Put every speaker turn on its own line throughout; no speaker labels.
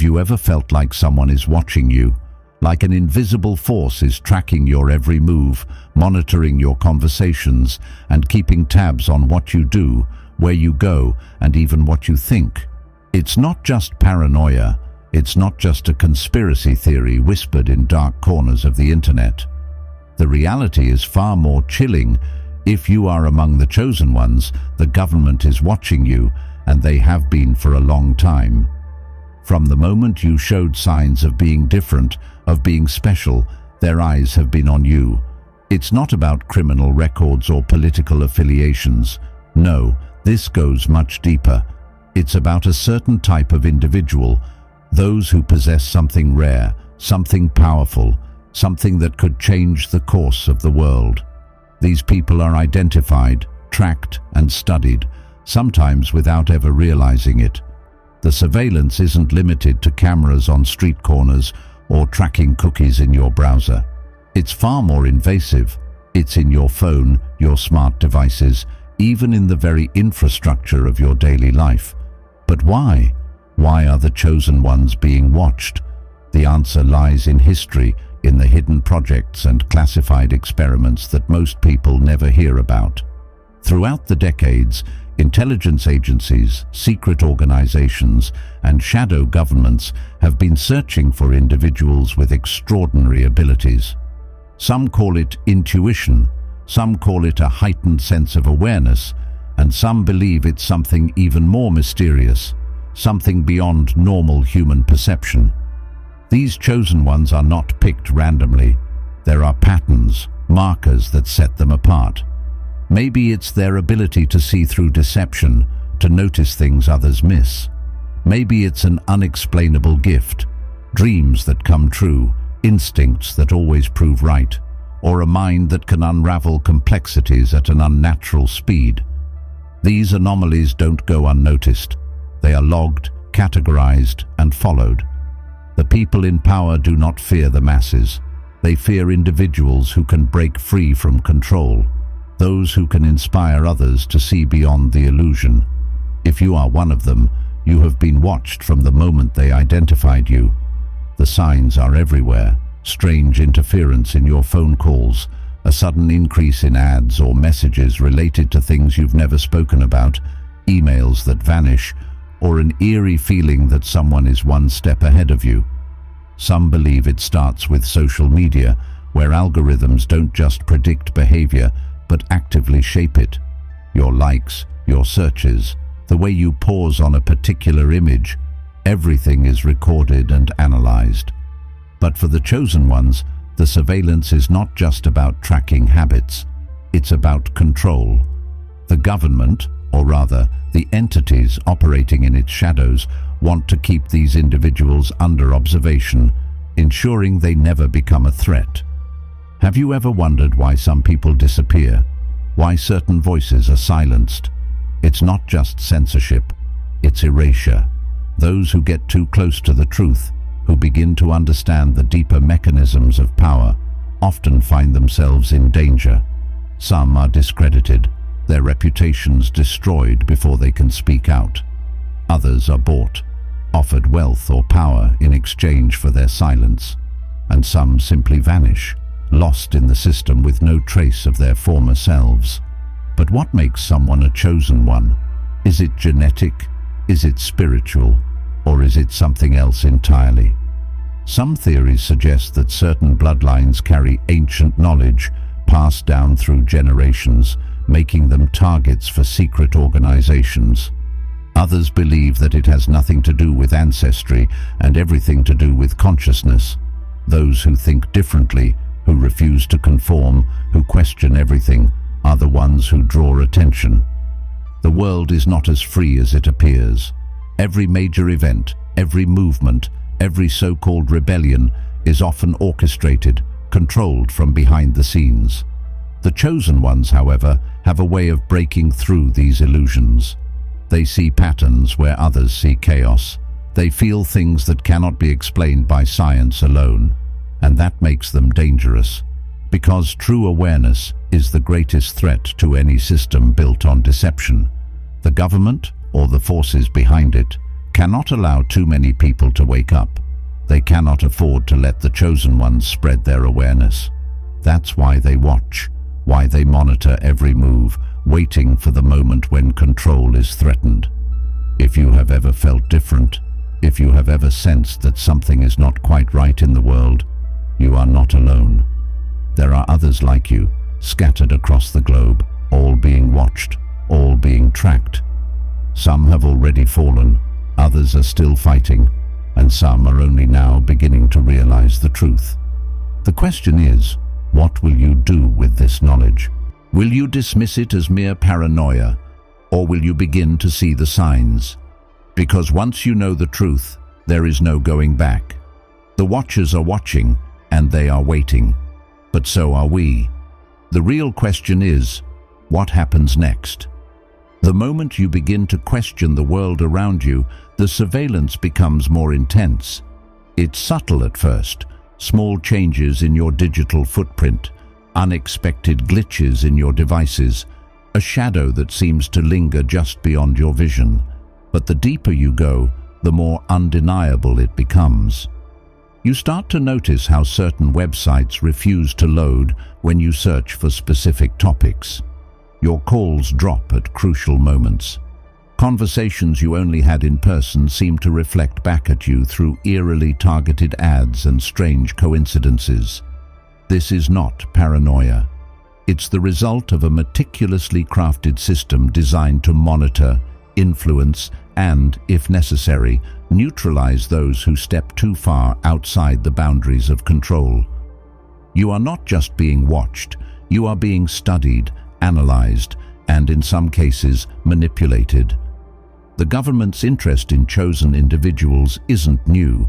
Have you ever felt like someone is watching you? Like an invisible force is tracking your every move, monitoring your conversations, and keeping tabs on what you do, where you go, and even what you think. It's not just paranoia. It's not just a conspiracy theory whispered in dark corners of the internet. The reality is far more chilling. If you are among the chosen ones, the government is watching you, and they have been for a long time. From the moment you showed signs of being different, of being special, their eyes have been on you. It's not about criminal records or political affiliations. No, this goes much deeper. It's about a certain type of individual, those who possess something rare, something powerful, something that could change the course of the world. These people are identified, tracked, and studied, sometimes without ever realizing it. The surveillance isn't limited to cameras on street corners or tracking cookies in your browser. It's far more invasive. It's in your phone, your smart devices, even in the very infrastructure of your daily life. But why? Why are the chosen ones being watched? The answer lies in history, in the hidden projects and classified experiments that most people never hear about. Throughout the decades, intelligence agencies, secret organizations, and shadow governments have been searching for individuals with extraordinary abilities. Some call it intuition, some call it a heightened sense of awareness, and some believe it's something even more mysterious, something beyond normal human perception. These chosen ones are not picked randomly. There are patterns, markers that set them apart. Maybe it's their ability to see through deception, to notice things others miss. Maybe it's an unexplainable gift, dreams that come true, instincts that always prove right, or a mind that can unravel complexities at an unnatural speed. These anomalies don't go unnoticed. They are logged, categorized, and followed. The people in power do not fear the masses. They fear individuals who can break free from control, those who can inspire others to see beyond the illusion. If you are one of them, you have been watched from the moment they identified you. The signs are everywhere: strange interference in your phone calls, a sudden increase in ads or messages related to things you've never spoken about, emails that vanish, or an eerie feeling that someone is one step ahead of you. Some believe it starts with social media, where algorithms don't just predict behavior, but actively shape it. Your likes, your searches, the way you pause on a particular image, everything is recorded and analyzed. But for the chosen ones, the surveillance is not just about tracking habits, it's about control. The government, or rather, the entities operating in its shadows, want to keep these individuals under observation, ensuring they never become a threat. Have you ever wondered why some people disappear? Why certain voices are silenced? It's not just censorship, it's erasure. Those who get too close to the truth, who begin to understand the deeper mechanisms of power, often find themselves in danger. Some are discredited, their reputations destroyed before they can speak out. Others are bought, offered wealth or power in exchange for their silence. And some simply vanish, lost in the system with no trace of their former selves. But what makes someone a chosen one? Is it genetic? Is it spiritual? Or is it something else entirely? Some theories suggest that certain bloodlines carry ancient knowledge passed down through generations, making them targets for secret organizations. Others believe that it has nothing to do with ancestry and everything to do with consciousness. Those who think differently, who refuse to conform, who question everything, are the ones who draw attention. The world is not as free as it appears. Every major event, every movement, every so-called rebellion is often orchestrated, controlled from behind the scenes. The chosen ones, however, have a way of breaking through these illusions. They see patterns where others see chaos. They feel things that cannot be explained by science alone, and that makes them dangerous, because true awareness is the greatest threat to any system built on deception. The government, or the forces behind it, cannot allow too many people to wake up. They cannot afford to let the chosen ones spread their awareness. That's why they watch, why they monitor every move, waiting for the moment when control is threatened. If you have ever felt different, if you have ever sensed that something is not quite right in the world, you are not alone. There are others like you, scattered across the globe, all being watched, all being tracked. Some have already fallen, others are still fighting, and some are only now beginning to realize the truth. The question is, what will you do with this knowledge? Will you dismiss it as mere paranoia, or will you begin to see the signs? Because once you know the truth, there is no going back. The watchers are watching, and they are waiting. But so are we. The real question is, what happens next? The moment you begin to question the world around you, the surveillance becomes more intense. It's subtle at first, small changes in your digital footprint, unexpected glitches in your devices, a shadow that seems to linger just beyond your vision. But the deeper you go, the more undeniable it becomes. You start to notice how certain websites refuse to load when you search for specific topics. Your calls drop at crucial moments. Conversations you only had in person seem to reflect back at you through eerily targeted ads and strange coincidences. This is not paranoia. It's the result of a meticulously crafted system designed to monitor, influence, and, if necessary, neutralize those who step too far outside the boundaries of control. You are not just being watched, you are being studied, analyzed, and in some cases, manipulated. The government's interest in chosen individuals isn't new.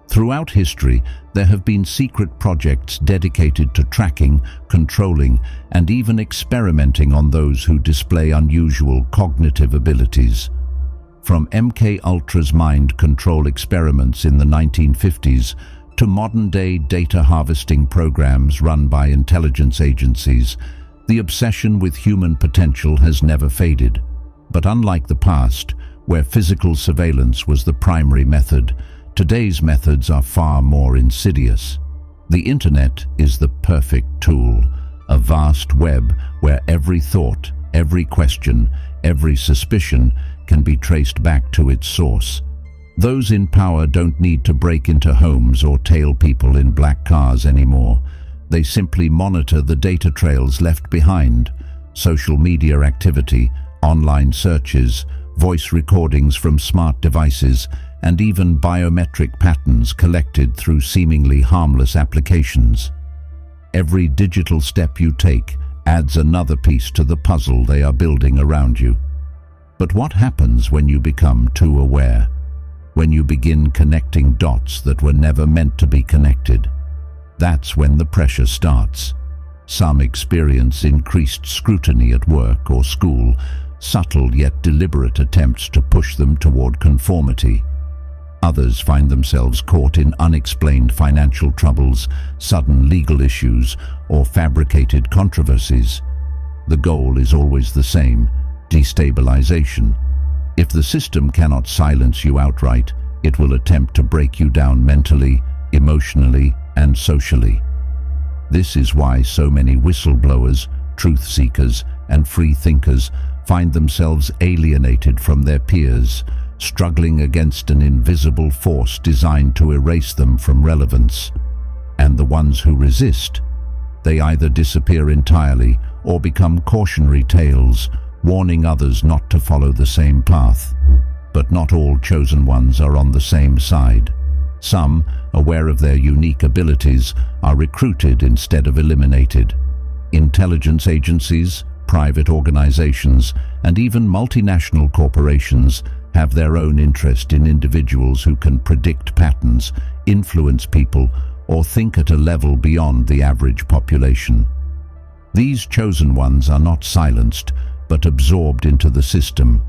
Throughout history, there have been secret projects dedicated to tracking, controlling, and even experimenting on those who display unusual cognitive abilities. From MK Ultra's mind control experiments in the 1950s to modern-day data harvesting programs run by intelligence agencies, the obsession with human potential has never faded. But unlike the past, where physical surveillance was the primary method, today's methods are far more insidious. The internet is the perfect tool, a vast web where every thought, every question, every suspicion can be traced back to its source. Those in power don't need to break into homes or tail people in black cars anymore. They simply monitor the data trails left behind: social media activity, online searches, voice recordings from smart devices, and even biometric patterns collected through seemingly harmless applications. Every digital step you take adds another piece to the puzzle they are building around you. But what happens when you become too aware? When you begin connecting dots that were never meant to be connected? That's when the pressure starts. Some experience increased scrutiny at work or school, subtle yet deliberate attempts to push them toward conformity. Others find themselves caught in unexplained financial troubles, sudden legal issues, or fabricated controversies. The goal is always the same: destabilization. If the system cannot silence you outright, it will attempt to break you down mentally, emotionally, and socially. This is why so many whistleblowers, truth seekers, and free thinkers find themselves alienated from their peers, struggling against an invisible force designed to erase them from relevance. And the ones who resist, they either disappear entirely or become cautionary tales, warning others not to follow the same path. But not all chosen ones are on the same side. Some, aware of their unique abilities, are recruited instead of eliminated. Intelligence agencies, private organizations, and even multinational corporations have their own interest in individuals who can predict patterns, influence people, or think at a level beyond the average population. These chosen ones are not silenced, but absorbed into the system,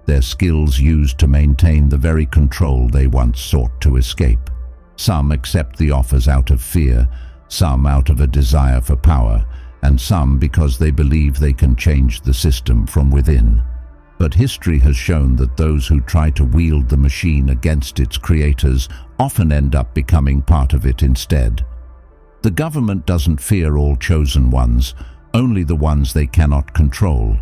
their skills used to maintain the very control they once sought to escape. Some accept the offers out of fear, some out of a desire for power, and some because they believe they can change the system from within. But history has shown that those who try to wield the machine against its creators often end up becoming part of it instead. The government doesn't fear all chosen ones, only the ones they cannot control.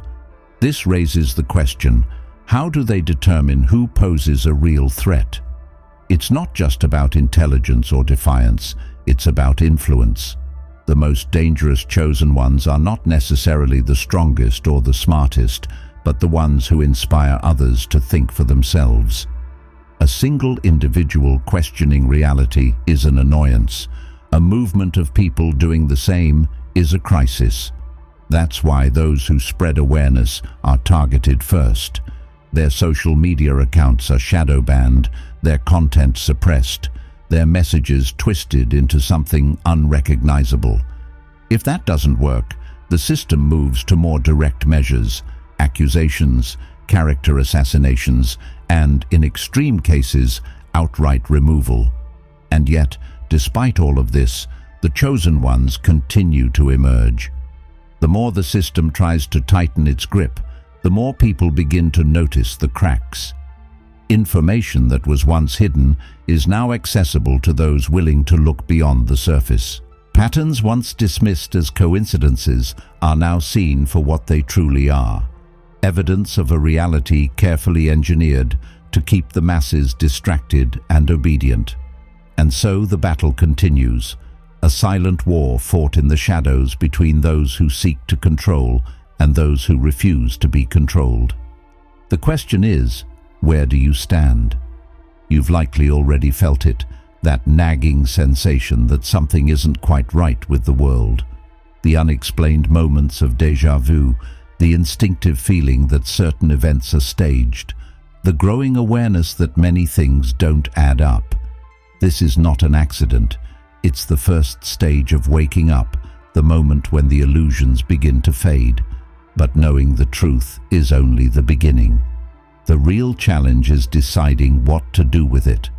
This raises the question, how do they determine who poses a real threat? It's not just about intelligence or defiance, it's about influence. The most dangerous chosen ones are not necessarily the strongest or the smartest, but the ones who inspire others to think for themselves. A single individual questioning reality is an annoyance. A movement of people doing the same is a crisis. That's why those who spread awareness are targeted first. Their social media accounts are shadow banned, their content suppressed, their messages twisted into something unrecognizable. If that doesn't work, the system moves to more direct measures, accusations, character assassinations, and, in extreme cases, outright removal. And yet, despite all of this, the chosen ones continue to emerge. The more the system tries to tighten its grip, the more people begin to notice the cracks. Information that was once hidden is now accessible to those willing to look beyond the surface. Patterns once dismissed as coincidences are now seen for what they truly are. Evidence of a reality carefully engineered to keep the masses distracted and obedient. And so the battle continues, a silent war fought in the shadows between those who seek to control and those who refuse to be controlled. The question is, where do you stand? You've likely already felt it, that nagging sensation that something isn't quite right with the world. The unexplained moments of déjà vu, the instinctive feeling that certain events are staged, the growing awareness that many things don't add up. This is not an accident. It's the first stage of waking up, the moment when the illusions begin to fade. But knowing the truth is only the beginning. The real challenge is deciding what to do with it,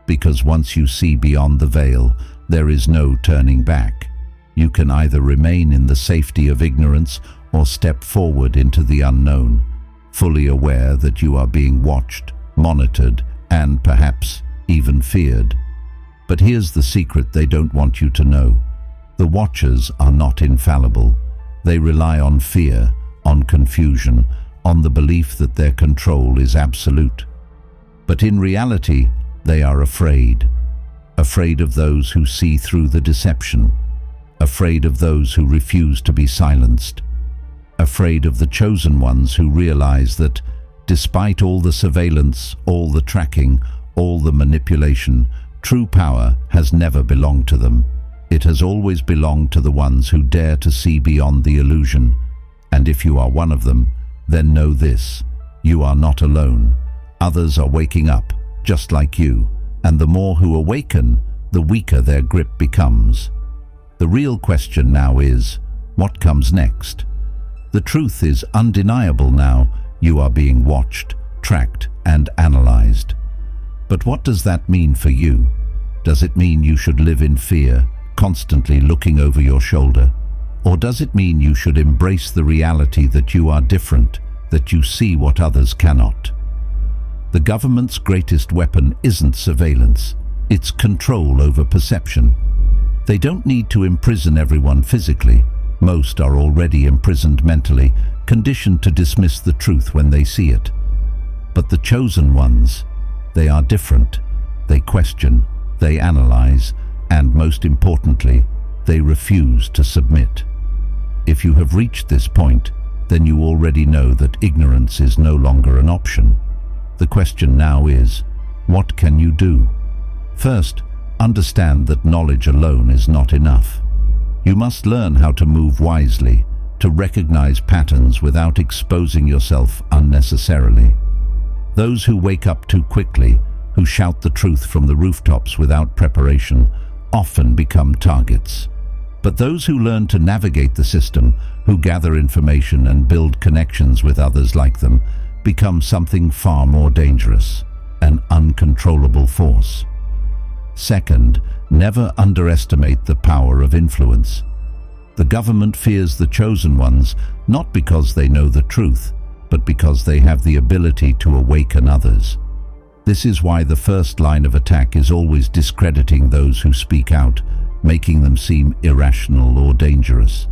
because once you see beyond the veil, there is no turning back. You can either remain in the safety of ignorance or step forward into the unknown, fully aware that you are being watched, monitored, and perhaps even feared. But here's the secret they don't want you to know. The watchers are not infallible. They rely on fear, on confusion, on the belief that their control is absolute. But in reality, they are afraid. Afraid of those who see through the deception. Afraid of those who refuse to be silenced. Afraid of the chosen ones who realize that, despite all the surveillance, all the tracking, all the manipulation, true power has never belonged to them. It has always belonged to the ones who dare to see beyond the illusion. And if you are one of them, then know this: you are not alone. Others are waking up, just like you, and the more who awaken, the weaker their grip becomes. The real question now is, what comes next? The truth is undeniable now. You are being watched, tracked, and analyzed. But what does that mean for you? Does it mean you should live in fear, constantly looking over your shoulder? Or does it mean you should embrace the reality that you are different, that you see what others cannot? The government's greatest weapon isn't surveillance, it's control over perception. They don't need to imprison everyone physically. Most are already imprisoned mentally, conditioned to dismiss the truth when they see it. But the chosen ones, they are different. They question, they analyze, and most importantly, they refuse to submit. If you have reached this point, then you already know that ignorance is no longer an option. The question now is, what can you do? First, understand that knowledge alone is not enough. You must learn how to move wisely, to recognize patterns without exposing yourself unnecessarily. Those who wake up too quickly, who shout the truth from the rooftops without preparation, often become targets. But those who learn to navigate the system, who gather information and build connections with others like them, become something far more dangerous, an uncontrollable force. Second, never underestimate the power of influence. The government fears the chosen ones not because they know the truth, but because they have the ability to awaken others. This is why the first line of attack is always discrediting those who speak out, making them seem irrational or dangerous.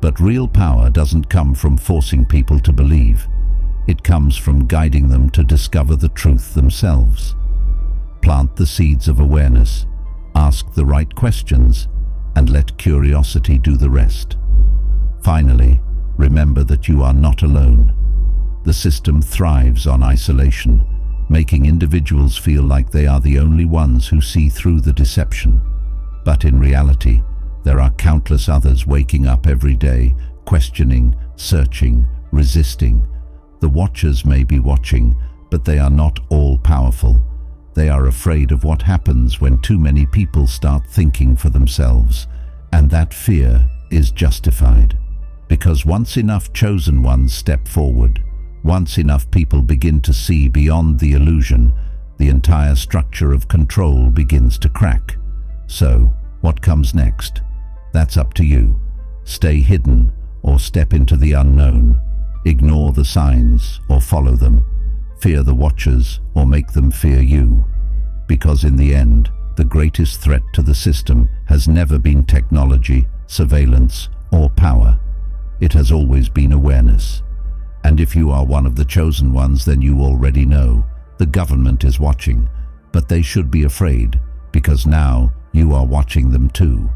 But real power doesn't come from forcing people to believe. It comes from guiding them to discover the truth themselves. Plant the seeds of awareness, ask the right questions, and let curiosity do the rest. Finally, remember that you are not alone. The system thrives on isolation, making individuals feel like they are the only ones who see through the deception. But in reality, there are countless others waking up every day, questioning, searching, resisting. The watchers may be watching, but they are not all powerful. They are afraid of what happens when too many people start thinking for themselves, and that fear is justified. Because once enough chosen ones step forward, once enough people begin to see beyond the illusion, the entire structure of control begins to crack. So, what comes next? That's up to you. Stay hidden or step into the unknown. Ignore the signs or follow them. Fear the watchers or make them fear you. Because in the end, the greatest threat to the system has never been technology, surveillance, or power. It has always been awareness. And if you are one of the chosen ones, then you already know the government is watching, but they should be afraid, because now you are watching them too.